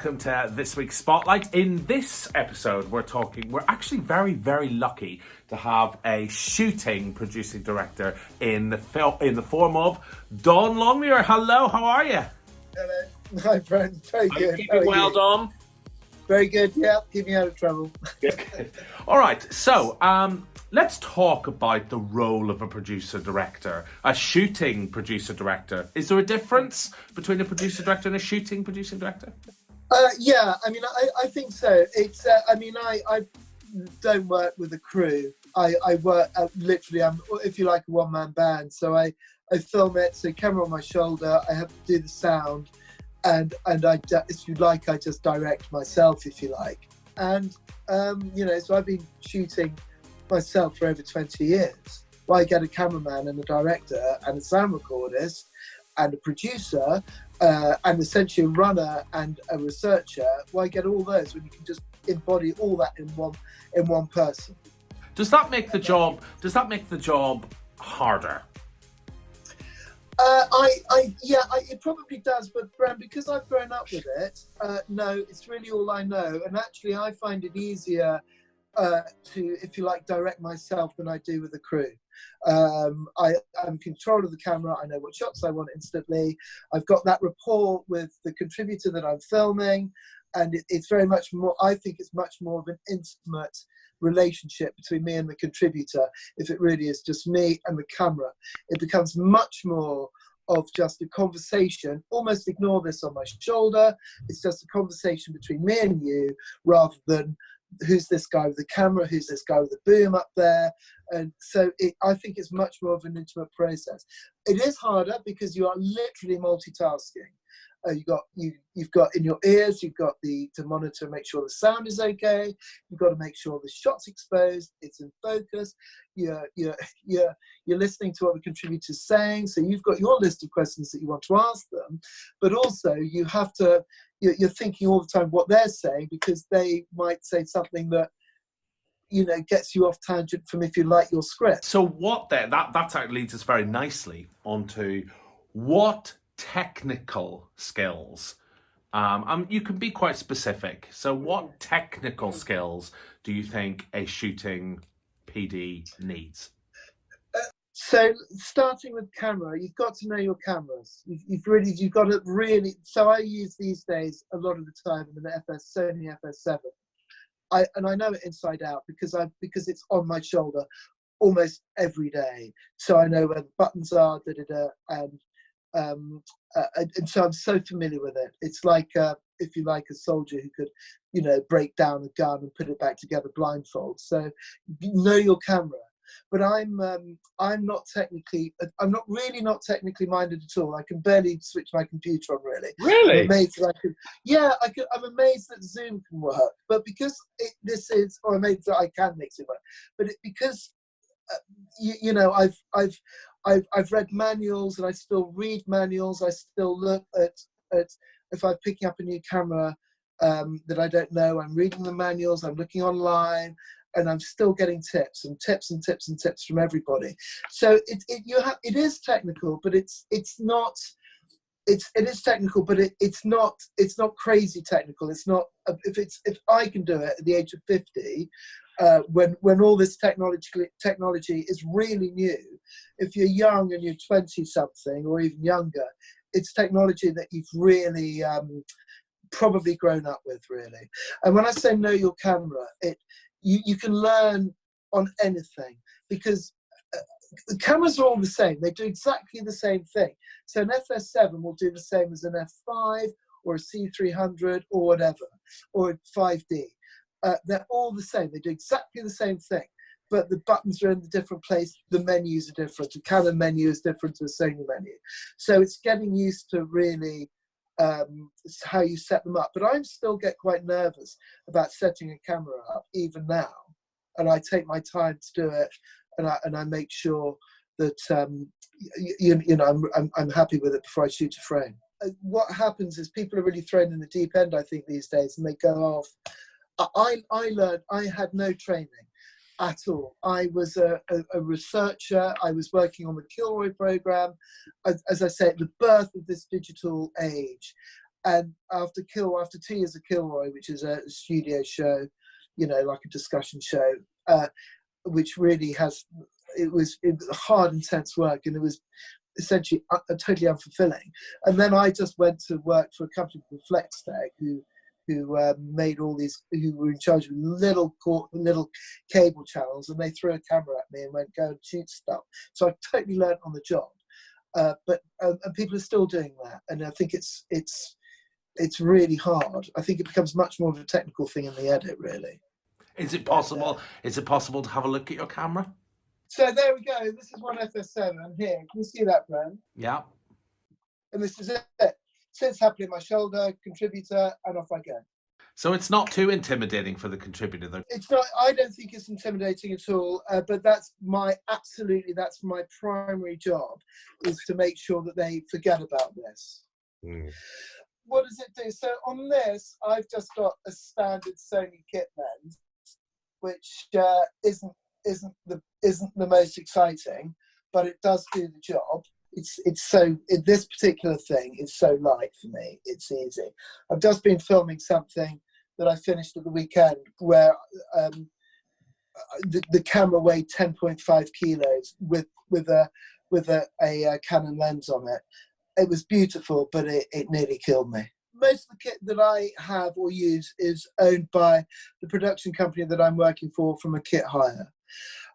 welcome to this week's Spotlight. In this episode, we're actually very, very lucky to have a shooting producing director in the form of Don Longmuir. Hello, how are you? Hello, my friend. Very good. Are you keeping well, Dom? Very good, yeah. Keep me out of trouble. Good. All right, so let's talk about the role of a producer-director, a shooting producer-director. Is there a difference between a producer-director and a shooting producing-director? Yeah, I mean, I think so. It's, I don't work with a crew. I work literally, I'm, if you like, a one-man band. So I film it, so camera on my shoulder, I have to do the sound, and if you like, I just direct myself, if you like. And, so I've been shooting myself for over 20 years. Well, I get a cameraman and a director and a sound recordist and a producer and essentially a runner and a researcher. Why get all those when you can just embody all that in one person? Does that make the job harder? It probably does, but Bram, because I've grown up with it, no, it's really all I know. And actually, I find it easier to, if you like, direct myself than I do with the crew. I'm in control of the camera. I know what shots I want instantly. I've got that rapport with the contributor that I'm filming, and it's very much more, I think it's much more of an intimate relationship between me and the contributor. If it really is just me and the camera, it becomes much more of just a conversation. Almost ignore this on my shoulder. It's just a conversation between me and you, rather than who's this guy with the camera, who's this guy with the boom up there. And so I think it's much more of an intimate process. It is harder because you are literally multitasking. You've got in your ears, you've got to monitor, make sure the sound is okay. You've got to make sure the shot's exposed, it's in focus. You're listening to what the contributor's saying, so you've got your list of questions that you want to ask them, but also you're thinking all the time what they're saying, because they might say something that gets you off tangent from, if you like, your script. So that leads us very nicely onto what technical skills. You can be quite specific. So what technical skills do you think a shooting PD needs? So starting with camera, you've got to know your cameras. You've got to really. So I use these days a lot of the time an Sony FS7. I know it inside out because it's on my shoulder almost every day. So I know where the buttons are, and so I'm so familiar with it. It's like, if you like, a soldier who could, break down a gun and put it back together blindfold. So know your camera. But I'm not really not technically minded at all. I can barely switch my computer on, really. Really? I'm amazed that I'm amazed that Zoom can work. But because I'm amazed that I can make Zoom work. But because I've read manuals, and I still read manuals. I still look at if I'm picking up a new camera that I don't know. I'm reading the manuals. I'm looking online, and I'm still getting tips from everybody. So it is technical, but it's not. It is technical, but it's not crazy technical. It's not. If I can do it at the age of 50. When all this technology is really new, if you're young and you're 20-something or even younger, it's technology that you've really probably grown up with, really. And when I say know your camera, you can learn on anything, because the cameras are all the same. They do exactly the same thing. So an FS7 will do the same as an F5 or a C300 or whatever, or a 5D. They're all the same. They do exactly the same thing, but the buttons are in a different place. The menus are different. The Canon menu is different to a Sony menu. So it's getting used to really how you set them up. But I still get quite nervous about setting a camera up, even now. And I take my time to do it, and I make sure that I'm happy with it before I shoot a frame. What happens is people are really thrown in the deep end, I think, these days, and they go off. I learned, I had no training at all. I was a researcher. I was working on the Kilroy program, as I say, at the birth of this digital age. And after 2 years of Kilroy, which is a studio show, like a discussion show, which really it was hard, intense work, and it was essentially totally unfulfilling. And then I just went to work for a company called FlexTech, who made all these, who were in charge of little cable channels, and they threw a camera at me and went, go and shoot stuff. So I totally learned on the job. But people are still doing that, and I think it's really hard. I think it becomes much more of a technical thing in the edit, really. Is it possible? Is it possible to have a look at your camera? So there we go. This is one FS7 here. Can you see that, Bren? Yeah. And this is it. Sits happily on my shoulder, contributor, and off I go. So it's not too intimidating for the contributor, though. It's not. I don't think it's intimidating at all. But that's my primary job, is to make sure that they forget about this. Mm. What does it do? So on this, I've just got a standard Sony kit lens, which isn't the most exciting, but it does do the job. This particular thing is so light for me. It's easy. I've just been filming something that I finished at the weekend where the camera weighed 10.5 kilos with a Canon lens on it. It was beautiful, but it nearly killed me. Most of the kit that I have or use is owned by the production company that I'm working for from a kit hire.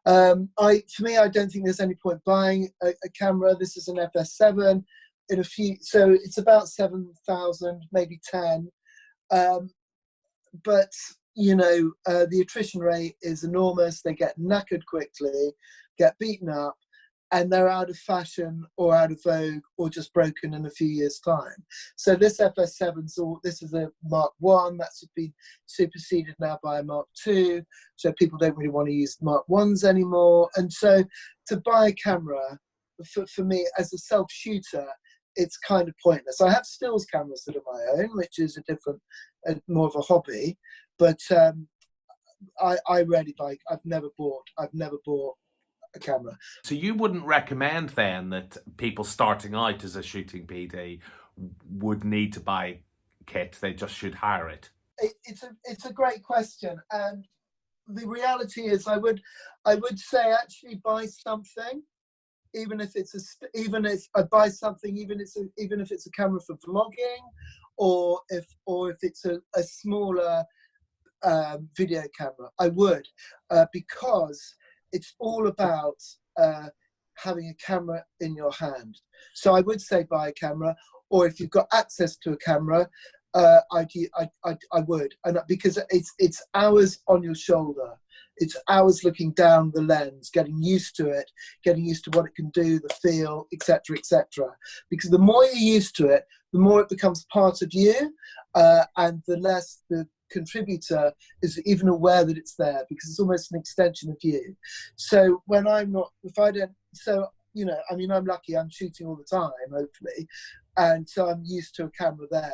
For me, I don't think there's any point buying a camera. This is an FS7 so it's about 7,000, maybe 10. But the attrition rate is enormous. They get knackered quickly, get beaten up, and they're out of fashion or out of vogue or just broken in a few years' time. So this this is a Mark 1 that's been superseded now by a Mark 2. So people don't really want to use Mark 1s anymore. And so to buy a camera, for me as a self-shooter, it's kind of pointless. I have stills cameras that are my own, which is more of a hobby. But I rarely buy. I've never bought a camera. So you wouldn't recommend then that people starting out as a shooting PD would need to buy kit? They just should hire it. It's a great question, and the reality is, I would say actually buy something, even if I buy something, even if it's a camera for vlogging, or if it's a smaller video camera. I would, because it's all about having a camera in your hand. So I would say buy a camera, or if you've got access to a camera, I would, and because it's hours on your shoulder, it's hours looking down the lens, getting used to it, getting used to what it can do, the feel, etc., etc. Because the more you're used to it, the more it becomes part of you, and the less the contributor is even aware that it's there, because it's almost an extension of you. So when I'm lucky, I'm shooting all the time, hopefully, and so I'm used to a camera there.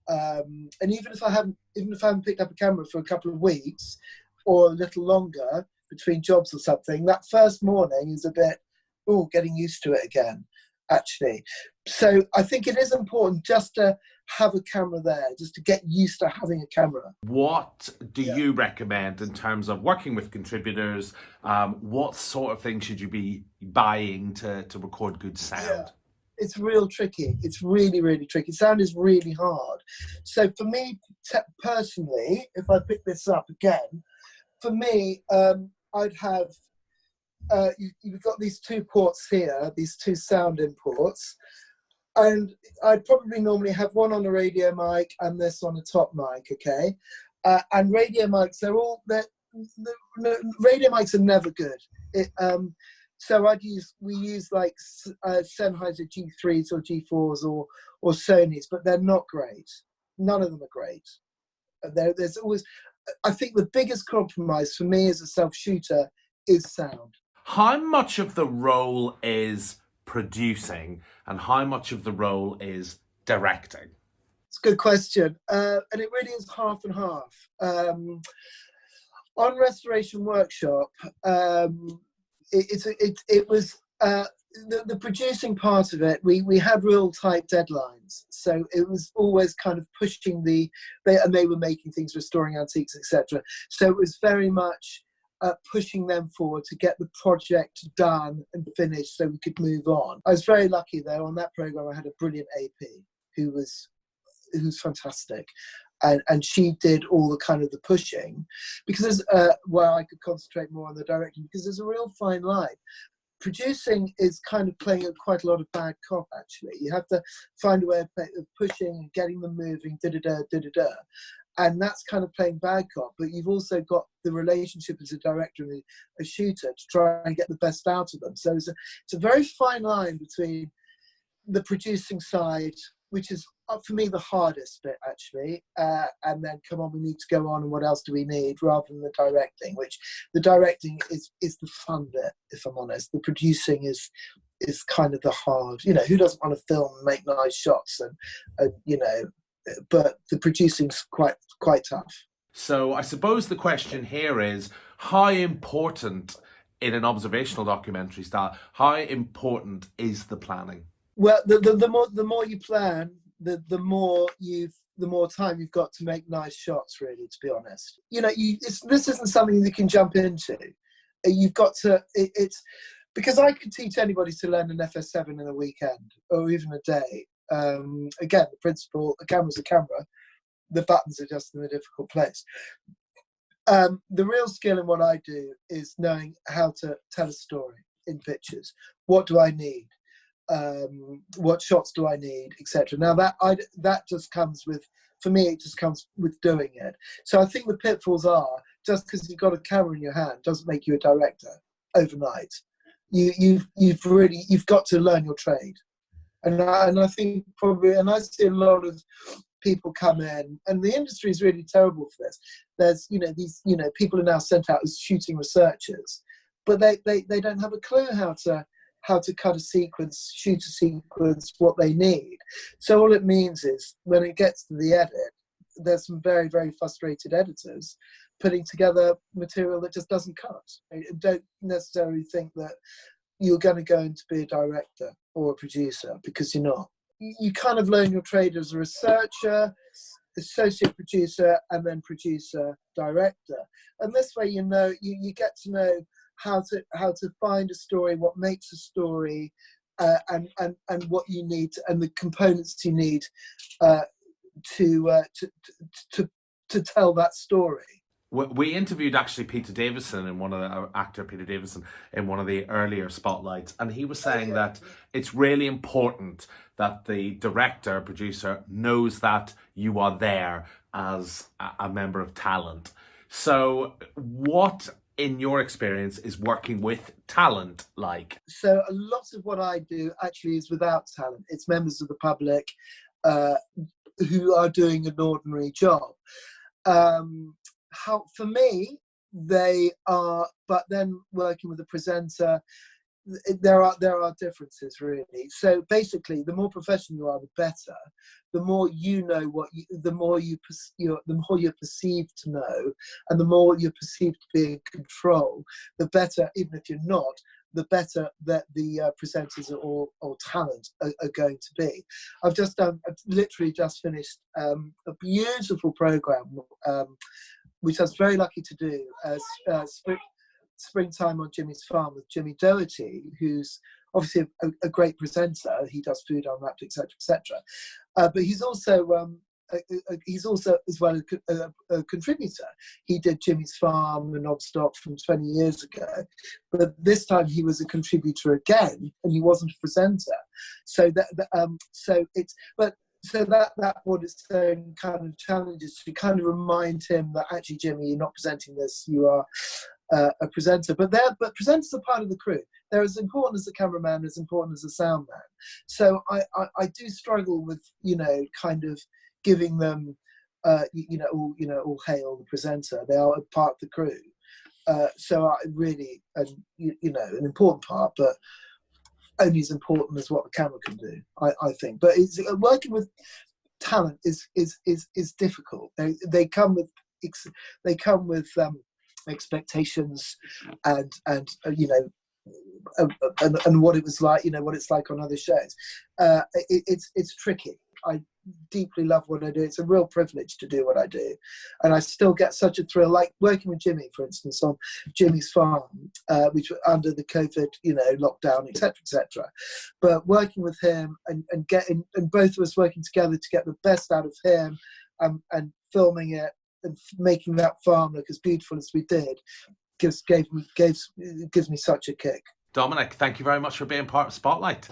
And even if I haven't picked up a camera for a couple of weeks or a little longer between jobs or something, that first morning is a bit, getting used to it again, actually. So I think it is important just to have a camera there, just to get used to having a camera. What do you recommend in terms of working with contributors? What sort of things should you be buying to record good sound? Yeah. It's real tricky. It's really, really tricky. Sound is really hard. So for me, personally, if I pick this up again, for me, I'd have, you've got these two ports here, these two sound imports, and I'd probably normally have one on a radio mic and this on a top mic, okay? And radio mics, radio mics are never good. So we use like Sennheiser G3s or G4s or Sonys, but they're not great. None of them are great. There's always, I think the biggest compromise for me as a self-shooter is sound. How much of the role is producing and how much of the role is directing? It's a good question. And it really is half and half. On Restoration Workshop, it was The producing part of it, we had real tight deadlines, so it was always kind of pushing and they were making things, restoring antiques, etc. So it was very much pushing them forward to get the project done and finished, so we could move on. I was very lucky though. On that program, I had a brilliant AP who's fantastic. And she did all the kind of the pushing, because where I could concentrate more on the directing, because there's a real fine line. Producing is kind of playing quite a lot of bad cop, actually. You have to find a way of pushing and getting them moving, da-da-da. And that's kind of playing bad cop. But you've also got the relationship as a director and a shooter to try and get the best out of them. So it's a very fine line between the producing side, which is for me the hardest bit, actually, and then come on, we need to go on, and what else do we need, rather than the directing, which the directing is the fun bit, if I'm honest. The producing is kind of the hard, who doesn't want to film and make nice shots, and but the producing's quite tough. So I suppose the question here is, how important in an observational documentary style, how important is the planning? Well, the more you plan, the more time you've got to make nice shots, really, to be honest. This isn't something you can jump into. You've got to, it's because I could teach anybody to learn an FS7 in a weekend or even a day. Again, the principle, a camera's a camera, the buttons are just in a difficult place. The real skill in what I do is knowing how to tell a story in pictures. What do I need? What shots do I need, etc. Now that just comes with, for me, it just comes with doing it. So I think the pitfalls are, just because you've got a camera in your hand doesn't make you a director overnight. You've got to learn your trade, and I think probably, and I see a lot of people come in, and the industry is really terrible for this. There's these people are now sent out as shooting researchers, but they don't have a clue how to cut a sequence, shoot a sequence, what they need. So all it means is when it gets to the edit, there's some very, very frustrated editors putting together material that just doesn't cut. I don't necessarily think that you're going to go in to be a director or a producer, because you're not. You kind of learn your trade as a researcher, associate producer, and then producer, director. And this way, you get to know how to find a story, what makes a story, and what you need, and the components you need to tell that story. We interviewed actually Peter Davison in actor Peter Davison in one of the earlier spotlights, and he was saying that it's really important that the director, producer knows that you are there as a member of talent. So what, in your experience, is working with talent like? So a lot of what I do actually is without talent. It's members of the public who are doing an ordinary job. For me, they are, but then working with a presenter, there are differences, really. So basically, the more professional you are, the better. The more you know the more you're perceived to know, and the more you're perceived to be in control, the better. Even if you're not, the better that the presenters or talent are going to be. I've literally just finished a beautiful program, which I was very lucky to do, Springtime on Jimmy's Farm with Jimmy Doherty, who's obviously a great presenter. He does Food Unwrapped, etc., etc. But he's also as well a contributor. He did Jimmy's Farm and Knobstock from 20 years ago, but this time he was a contributor again, and he wasn't a presenter. So that brought its own kind of challenges to kind of remind him that actually, Jimmy, you're not presenting this, you are a presenter. But presenters are part of the crew. They're as important as the cameraman, as important as the sound man. So I do struggle with, kind of giving them, all hail the presenter. They are a part of the crew. So I really, an important part, but only as important as what the camera can do, I think. But working with talent is difficult. They come with expectations and and what it was like, what it's like on other shows. It's tricky. I deeply love what I do. It's a real privilege to do what I do, and I still get such a thrill, like working with Jimmy, for instance, on Jimmy's farm, which was under the COVID, lockdown, etc. But working with him and both of us working together to get the best out of him, and filming it and making that farm look as beautiful as we did, gives me such a kick. Dominic, thank you very much for being part of Spotlight.